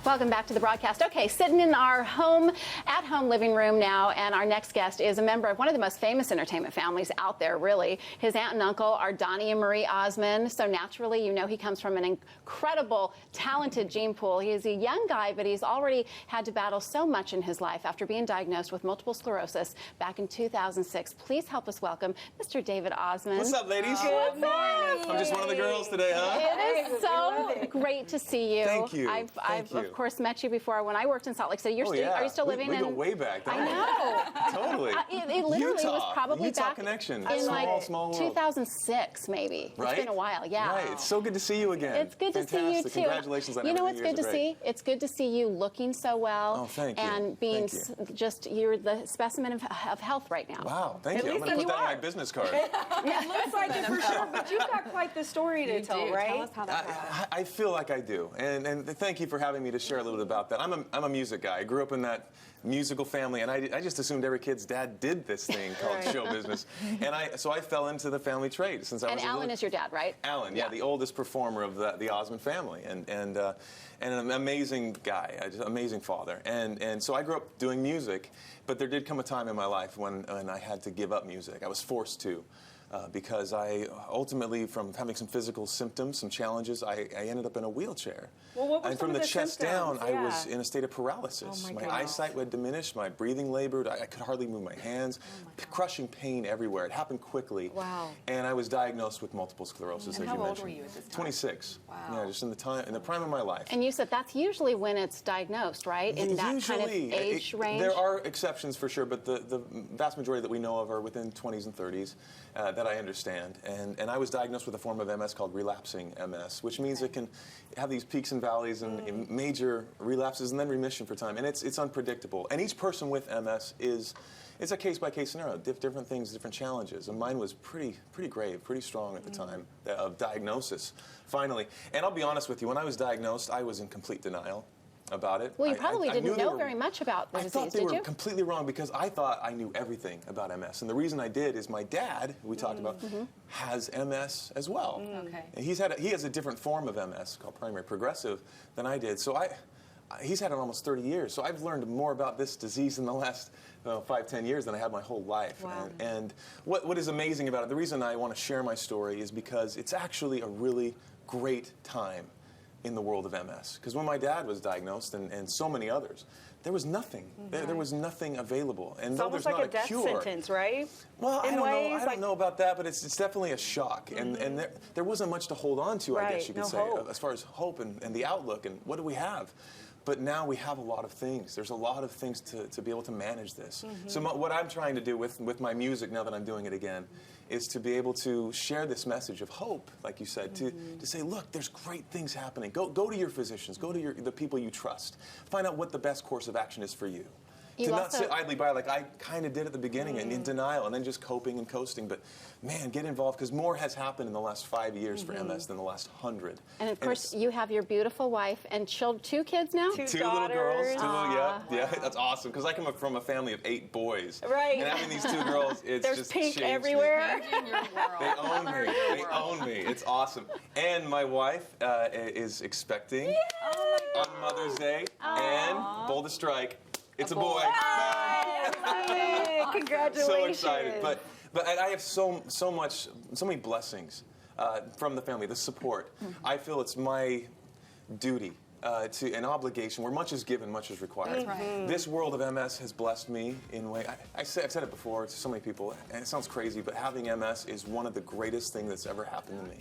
Welcome back to the broadcast. Okay, sitting in our at-home living room now, and our next guest is a member of one of the most famous entertainment families out there, really. His aunt and uncle are Donnie and Marie Osmond, so naturally, you know he comes from an incredible, talented gene pool. He is a young guy, but he's already had to battle so much in his life after being diagnosed with multiple sclerosis back in 2006. Please help us welcome Mr. David Osmond. What's up, ladies? Good morning. I'm just one of the girls today, huh? It is so great to see you. Thank you. I've of course met you before when I worked in Salt Lake City. Are you still living in? We go way back. I know. Totally. It literally Utah. was probably Utah back connection. in Small world. 2006, maybe. Right? It's been a while. Yeah. Right. It's so good to see you again. It's good to see you too. Congratulations on You know everything. what's good to see? It's good to see you looking so well. Oh, thank you. And being you're the specimen of health right now. Wow. Thank you. I'm going to put that on my business card. It looks like it for sure, but you've got quite the story to tell, right? Tell us how that happened. I feel like I do, and thank you for having me to share a little bit about that. I'm a music guy. I grew up in that musical family, and I just assumed every kid's dad did this thing called show business, and so I fell into the family trade since I was. And Alan is your dad, right? Alan, yeah, the oldest performer of the Osmond family, and an amazing guy, just an amazing father, and so I grew up doing music, but there did come a time in my life when I had to give up music. I was forced to. Because I ultimately, from having some physical symptoms, some challenges, I ended up in a wheelchair. Well, what were and some from of the the chest symptoms? down, I was in a state of paralysis. Oh, my my goodness. eyesight had diminished, my breathing labored, I could hardly move my hands, crushing pain everywhere. It happened quickly. Wow. And I was diagnosed with multiple sclerosis, And as how you old mentioned. were you at this time? 26. Wow. Yeah, just in the prime of my life. And you said that's usually when it's diagnosed, right? In that kind of age range? There are exceptions for sure, but the vast majority that we know of are within 20s and 30s that I understand. And I was diagnosed with a form of MS called relapsing MS, which means it can have these peaks and valleys and major relapses and then remission for time. And it's unpredictable. And each person with MS it's a case-by-case scenario, different things, different challenges. And mine was pretty grave, pretty strong at the time of diagnosis, finally. And I'll be honest with you, when I was diagnosed, I was in complete denial about it. Well, you probably didn't know very much about the disease, did you? I thought they were completely wrong because I thought I knew everything about MS. And the reason I did is my dad, who we talked about, has MS as well. Okay. And he has a different form of MS called primary progressive than I did. So he's had it almost 30 years. So I've learned more about this disease in the last 5-10 years than I had my whole life. Wow. And what is amazing about it, the reason I want to share my story is because it's actually a really great time in the world of MS. Because when my dad was diagnosed, and so many others, there was nothing. There was nothing available. And It's though almost there's like not a death cure, sentence, right? well, I In don't know. ways, I don't know about that, but it's definitely a shock, and there wasn't much to hold on to. I guess you could say, hope. as far as hope and the outlook, and what do we have? But now we have a lot of things. There's a lot of things to be able to manage this. So what I'm trying to do with my music, now that I'm doing it again, is to be able to share this message of hope, like you said, to say, look, there's great things happening. Go to your physicians. Go to the people you trust. Find out what the best course of action is for you. To not sit idly by like I kind of did at the beginning and in denial and then just coping and coasting. But, man, get involved because more has happened in the last 5 years for MS than the last 100. And, of course, you have your beautiful wife and 2 kids now? Two Two little girls. daughters. Yeah, that's awesome. Because I come from a family of 8 boys. Right. And having these 2 girls, it's There's just pink changed me. everywhere. In your world. They own me. They own me. It's awesome. And my wife is expecting on Mother's Day. And boldest strike, it's a boy. Congratulations. So excited. But I have so many blessings from the family, the support. I feel it's my duty. An obligation where much is given, much is required. That's right. This world of MS has blessed me in a way. I've said it before to so many people, and it sounds crazy, but having MS is one of the greatest things that's ever happened to me.